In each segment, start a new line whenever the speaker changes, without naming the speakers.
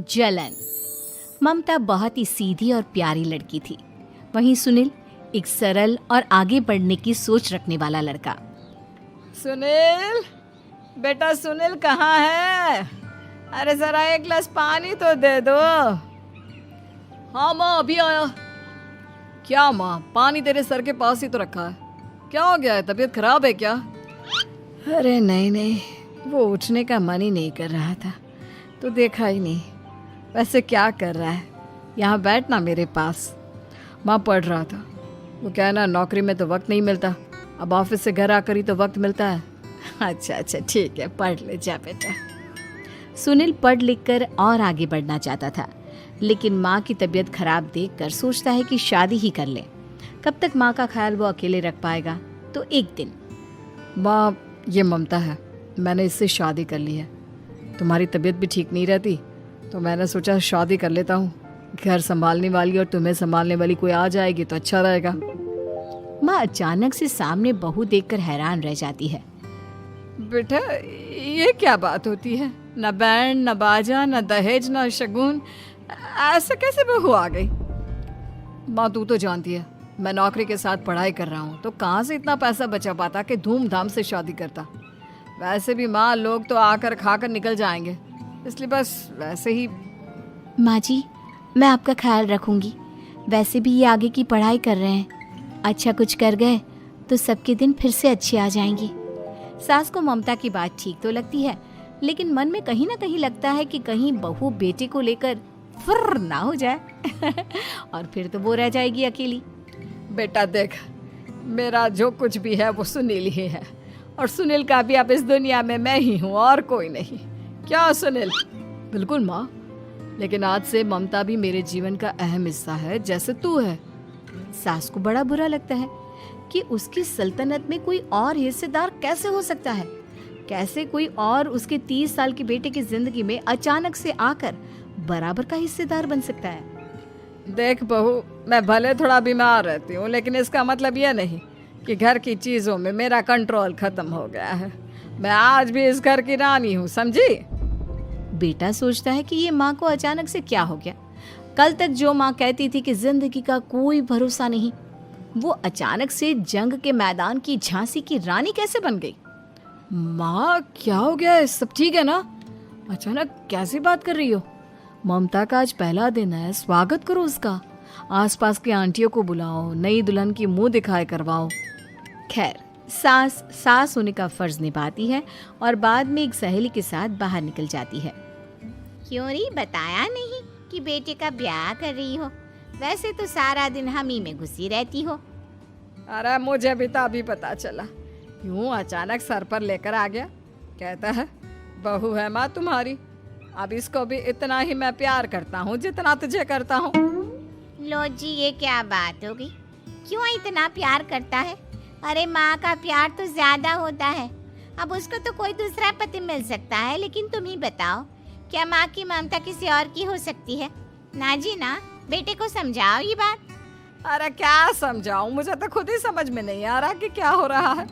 जलन। ममता बहुत ही सीधी और प्यारी लड़की थी, वहीं सुनील एक सरल और आगे बढ़ने की सोच रखने वाला लड़का।
सुनील, बेटा सुनील कहाँ है? अरे जरा एक गिलास पानी तो दे दो। हाँ माँ, अभी आया। क्या माँ, पानी तेरे सर के पास ही तो रखा है, क्या हो गया है? तबीयत खराब है क्या? अरे नहीं नहीं, वो उठने का मन ही नहीं कर रहा था तो देखा ही नहीं। वैसे क्या कर रहा है? यहाँ बैठ ना मेरे पास। माँ पढ़ रहा था। वो क्या है ना, नौकरी में तो वक्त नहीं मिलता, अब ऑफिस से घर आकर ही तो वक्त मिलता है। अच्छा अच्छा ठीक है, पढ़ ले जा बेटा।
सुनील पढ़ लिख कर और आगे बढ़ना चाहता था, लेकिन माँ की तबीयत खराब देखकर सोचता है कि शादी ही कर ले। कब तक माँ का ख्याल वो अकेले रख पाएगा? तो एक दिन,
माँ ये ममता है, मैंने इससे शादी कर ली है। तुम्हारी तबीयत भी ठीक नहीं रहती तो मैंने सोचा शादी कर लेता हूँ। घर संभालने वाली और तुम्हें संभालने वाली कोई आ जाएगी तो अच्छा रहेगा।
माँ अचानक से सामने बहू देखकर हैरान रह जाती है।
बेटा ये क्या बात होती है? न बैंड, न बाजा, न दहेज, न शगुन, ऐसे कैसे बहू आ गई? माँ तू तो जानती है मैं नौकरी के साथ पढ़ाई कर रहा हूँ, तो कहाँ से इतना पैसा बचा पाता कि धूमधाम से शादी करता। वैसे भी माँ, लोग तो आकर खाकर निकल जाएंगे, इसलिए बस वैसे ही।
माँ जी, मैं आपका ख्याल रखूंगी। वैसे भी ये आगे की पढ़ाई कर रहे हैं, अच्छा कुछ कर गए तो सबके दिन फिर से अच्छे आ जाएंगे। सास को ममता की बात ठीक तो लगती है, लेकिन मन में कहीं ना कहीं लगता है कि कहीं बहू बेटे को लेकर फुर्र ना हो जाए और फिर तो वो रह जाएगी अकेली।
बेटा देख, मेरा जो कुछ भी है वो सुनील ही है, और सुनील का भी अब इस दुनिया में मैं ही हूँ और कोई नहीं। क्या सुनील? बिल्कुल माँ, लेकिन आज से ममता भी मेरे जीवन का अहम हिस्सा है, जैसे तू है।
सास को बड़ा बुरा लगता है कि उसकी सल्तनत में कोई और हिस्सेदार कैसे हो सकता है। कैसे कोई और उसके 30 साल के बेटे की जिंदगी में अचानक से आकर बराबर का हिस्सेदार बन सकता है।
देख बहू, मैं भले थोड़ा बीमार रहती हूँ, लेकिन इसका मतलब यह नहीं कि घर की चीज़ों में मेरा कंट्रोल खत्म हो गया है। मैं आज भी इस घर की रानी हूँ, समझी?
बेटा सोचता है कि ये माँ को अचानक से क्या हो गया। कल तक जो माँ कहती थी कि जिंदगी का कोई भरोसा नहीं, वो अचानक से जंग के मैदान की झांसी की रानी कैसे बन गई?
माँ क्या हो गया है? सब ठीक है ना? अचानक कैसी बात कर रही हो? ममता का आज पहला दिन है, स्वागत करो उसका। आसपास की आंटियों को बुलाओ, नई दुल्हन की मुंह दिखाए करवाओ।
खैर, सास होने का फर्ज निभाती है और बाद में एक सहेली के साथ बाहर निकल जाती है।
क्यों री बताया नहीं कि बेटे का ब्याह कर रही हो? वैसे तो सारा दिन हम ही में घुसी रहती हो।
अरे मुझे भी तो अभी पता चला, यूं अचानक सर पर लेकर आ गया। कहता है बहू है माँ तुम्हारी, अब इसको भी इतना ही मैं प्यार करता हूँ जितना तुझे करता हूँ।
लो जी, ये क्या बात होगी? क्यों इतना प्यार करता है? अरे माँ का प्यार तो ज्यादा होता है। अब उसको तो कोई दूसरा पति मिल सकता है, लेकिन तुम ही बताओ, क्या माँ की ममता किसी और की हो सकती है? ना जी ना, बेटे को समझाओ ये बात।
अरे क्या समझाऊं, मुझे तो खुद ही समझ में नहीं आ रहा कि क्या हो रहा है।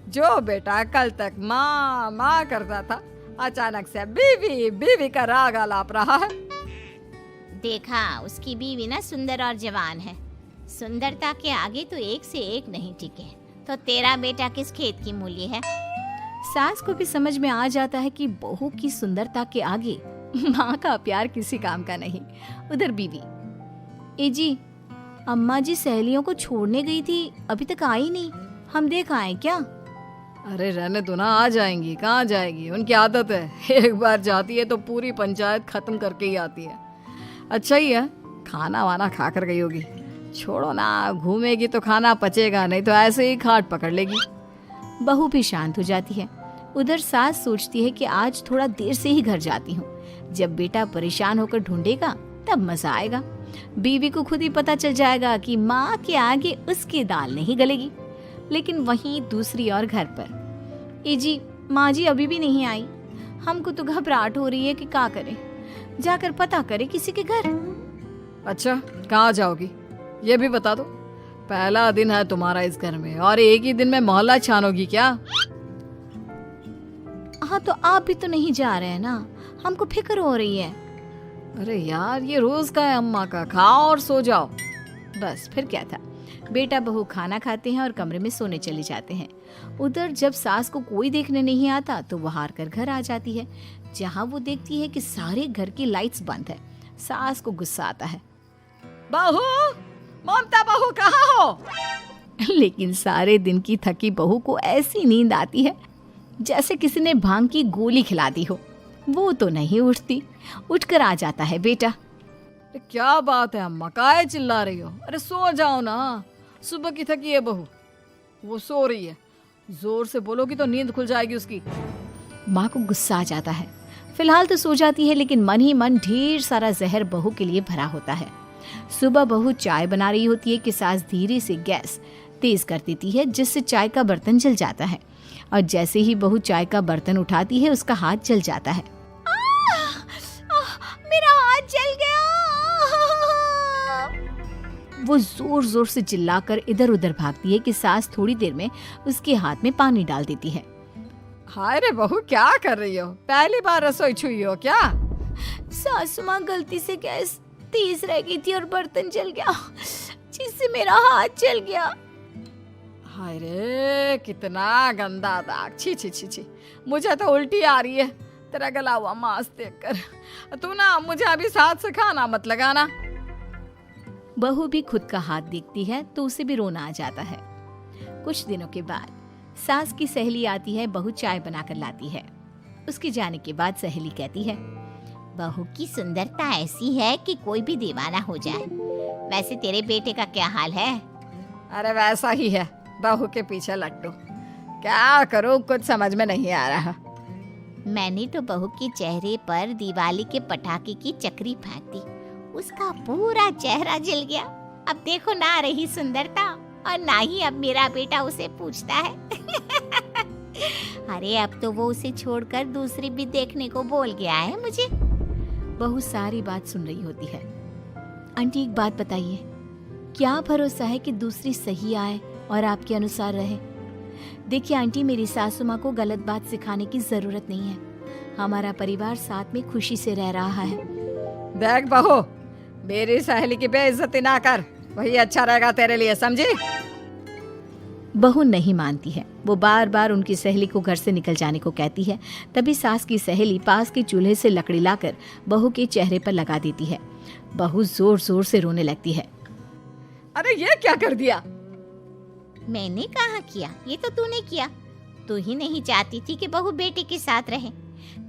जो बेटा कल तक माँ माँ करता था, अचानक से बीवी बीवी का राग आलाप रहा है।
देखा, उसकी बीवी ना सुंदर और जवान है। सुंदरता के आगे तो एक से एक नहीं टिके, तो तेरा बेटा किस खेत की मूली है?
सास को भी समझ में आ जाता है कि बहू की सुंदरता के आगे माँ का प्यार किसी काम का नहीं। उधर बीवी, ए जी, अम्मा जी सहेलियों को छोड़ने गई थी, अभी तक आई नहीं, हम देख आए क्या?
अरे रहने दो ना, आ जाएंगी। कहाँ जाएगी, उनकी आदत है, एक बार जाती है तो पूरी पंचायत खत्म करके ही आती है। अच्छा ही है, खाना वाना खा कर गई होगी। छोड़ो ना, घूमेगी तो खाना पचेगा नहीं तो ऐसे ही खाट पकड़ लेगी।
बहू भी शांत हो जाती है। उधर सास सोचती है कि आज थोड़ा देर से ही घर जाती हूँ, जब बेटा परेशान होकर ढूंढेगा तब मजा आएगा। बीवी को खुद ही पता चल जाएगा कि माँ के आगे उसकी दाल नहीं गलेगी। लेकिन वहीं दूसरी ओर घर पर, ए जी, माँ जी अभी भी नहीं आई, हमको तो घबराहट हो रही है कि क्या करें, जाकर पता करें किसी के घर।
अच्छा, कहाँ जाओगी ये भी बता दो। पहला दिन है तुम्हारा इस घर में और एक ही दिन में मोहल्ला छानोगी क्या?
हाँ, तो आप भी तो नहीं जा रहे हैं ना, हमको फिक्र हो रही है।
अरे यार, ये रोज का है अम्मा का, खाओ और सो जाओ।
बस फिर क्या था। बेटा बहू खाना खाते हैं और कमरे में सोने चले जाते हैं। उधर जब सास को कोई देखने नहीं आता तो वो हार कर घर आ जाती है, जहाँ वो देखती है कि सारे घर की लाइट्स बंद है। सास को गुस्सा आता है।
बहू, ममता बहू कहाँ हो?
लेकिन सारे दिन की थकी बहू को ऐसी नींद आती है जैसे किसी ने भांग की गोली खिला दी हो। वो तो नहीं उठती। उठकर आ जाता है बेटा।
अरे क्या बात है अम्मा, काहे चिल्ला रही हो? अरे सो जाओ ना, सुबह की थकी है बहू, वो सो रही है। जोर से बोलोगी तो नींद खुल जाएगी उसकी।
माँ को गुस्सा आ जाता है। फिलहाल तो सो जाती है, लेकिन मन ही मन ढेर सारा जहर बहू के लिए भरा होता है। सुबह बहू चाय बना रही होती है कि सास धीरे से गैस तेज कर देती है, जिससे चाय का बर्तन जल जाता है। और जैसे ही बहू चाय का बर्तन उठाती है उसका हाथ जल जाता है।
मेरा हाथ जल गया।
वो जोर जोर से चिल्लाकर इधर उधर भागती है कि सास थोड़ी देर में उसके हाथ में पानी डाल देती है।
हाय रे बहू, क्या कर रही हो? पहली बार रसोई छुई हो क्या?
सासू माँ गलती से गैस तेज रह गई थी और बर्तन जल गया, जिससे मेरा हाथ जल गया।
हाय रे, कितना गंदा दाग। छी छी छी छी, मुझे तो उल्टी आ रही है तेरा गला हुआ मांस देखकर। तू ना मुझे अभी साथ से खाना मत लगाना।
बहू भी खुद का हाथ देखती है तो उसे भी रोना आ जाता है। कुछ दिनों के बाद सास की सहेली आती है। बहू चाय बनाकर लाती है। उसके जाने के बाद सहेली कहती है,
बहू की सुंदरता ऐसी है कि कोई भी दीवाना हो जाए। वैसे तेरे बेटे का क्या हाल है?
अरे वैसा ही है, बहू के पीछे लट्टू। क्या करूं, कुछ समझ में नहीं आ रहा।
मैंने तो बहू के चेहरे पर दिवाली के पटाखे की चक्री फेंक दी, उसका पूरा चेहरा जल गया। अब देखो ना रही सुंदरता, और ना ही अब मेरा बेटा उसे पूछता है। अरे अब तो वो उसे छोड़कर दूसरी भी देखने को बोल गया है मुझे।
बहू सारी बात सुन रही होती है। आंटी एक बात बताइए, क्या भरोसा है कि दूसरी सही आए और आपके अनुसार रहे? देखिए आंटी, मेरी सासू माँ को गलत बात सिखाने की जरूरत नहीं है। हमारा परिवार साथ में खुशी से रह रहा है।
देख बहू, मेरी सहेली की बेइज्जती ना कर, वही अच्छा रहेगा तेरे लिए, समझी?
बहू नहीं मानती है। वो बार बार उनकी सहेली को घर से निकल जाने को कहती है। तभी सास की सहेली पास के चूल्हे से लकड़ी लाकर बहू के चेहरे पर लगा देती है। बहू जोर जोर से रोने लगती है।
अरे ये क्या कर दिया?
मैंने कहाँ किया, ये तो तूने किया। तू ही नहीं चाहती थी कि बहू बेटे के साथ रहे,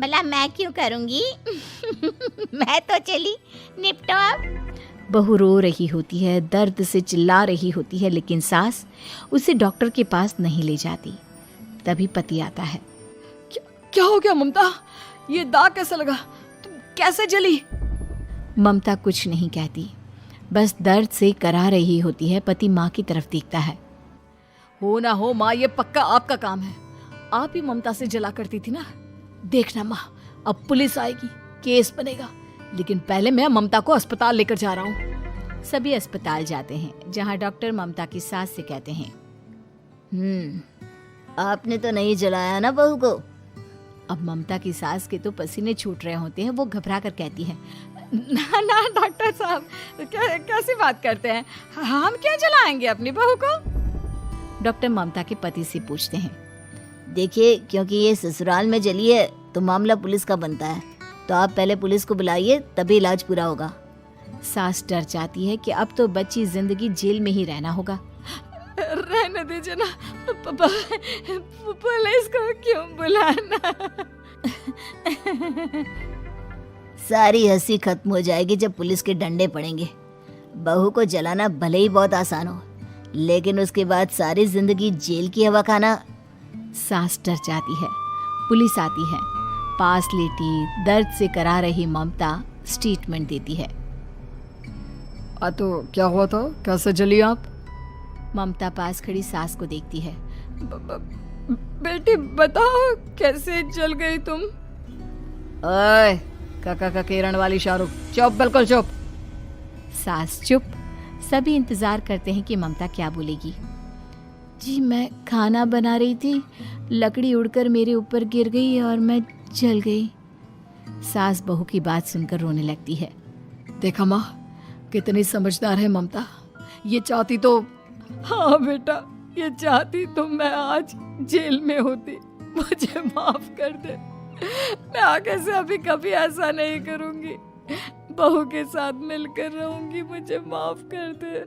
भला मैं क्यों करूँगी? मैं तो चली, निपटो अब।
बहू रो रही होती है, दर्द से चिल्ला रही होती है, लेकिन सास उसे डॉक्टर के पास नहीं ले जाती। तभी पति आता है।
क्या हो गया ममता? ये दाग कैसे लगा? तुम कैसे जली?
ममता कुछ नहीं कहती, बस दर्द से करा रही होती है। पति माँ की तरफ देखता है।
हो ना हो माँ, ये पक्का आपका काम है। आप ही ममता से जला करती थी ना। देखना माँ, अब पुलिस आएगी, केस बनेगा, लेकिन पहले मैं ममता को अस्पताल लेकर जा रहा हूँ।
सभी अस्पताल जाते हैं, जहाँ डॉक्टर ममता की सास से कहते हैं,
आपने तो नहीं जलाया ना बहू को?
अब ममता की सास के तो पसीने छूट रहे होते हैं। वो घबरा कर कहती है,
ना ना डॉक्टर साहब, कैसी बात करते हैं? हम क्या जलाएंगे अपनी बहू को?
डॉक्टर ममता के पति से पूछते हैं,
देखिए, क्योंकि ये ससुराल में जली है तो मामला पुलिस का बनता है, तो आप पहले पुलिस को बुलाइए, तभी इलाज पूरा होगा।
सास डर जाती है कि अब तो बच्ची जिंदगी जेल में ही रहना होगा।
रहने दीजिए ना, पुलिस को क्यों बुलाना?
सारी हंसी खत्म हो जाएगी जब पुलिस के डंडे पड़ेंगे। बहू को जलाना भले ही बहुत आसान हो, लेकिन उसके बाद सारी जिंदगी जेल की हवा खाना।
सास डर जाती है। पुलिस आती है। पास लेटी दर्द से करा रही ममता स्टेटमेंट देती है।
तो क्या हुआ था? कैसे जली आप?
ममता पास खड़ी सास को देखती है।
बेटी बताओ, कैसे जल गई तुम? ओए, काका का किरण वाली शाहरुख, चुप, बिल्कुल चुप।
सास चुप। सभी इंतजार करते हैं कि ममता क्या बोलेगी। जी, मैं खाना बना रही थी, लकड़ी उड़कर मेरे ऊपर गिर गई और मैं जल गई। सास बहू की बात सुनकर रोने लगती है।
देखा माँ, कितनी समझदार है ममता। ये चाहती तो, हाँ बेटा, ये चाहती तो मैं आज जेल में होती। मुझे माफ कर दे, मैं आगे से अभी कभी ऐसा नहीं करूंगी। बहू के साथ मिलकर रहूंगी, मुझे माफ कर दे।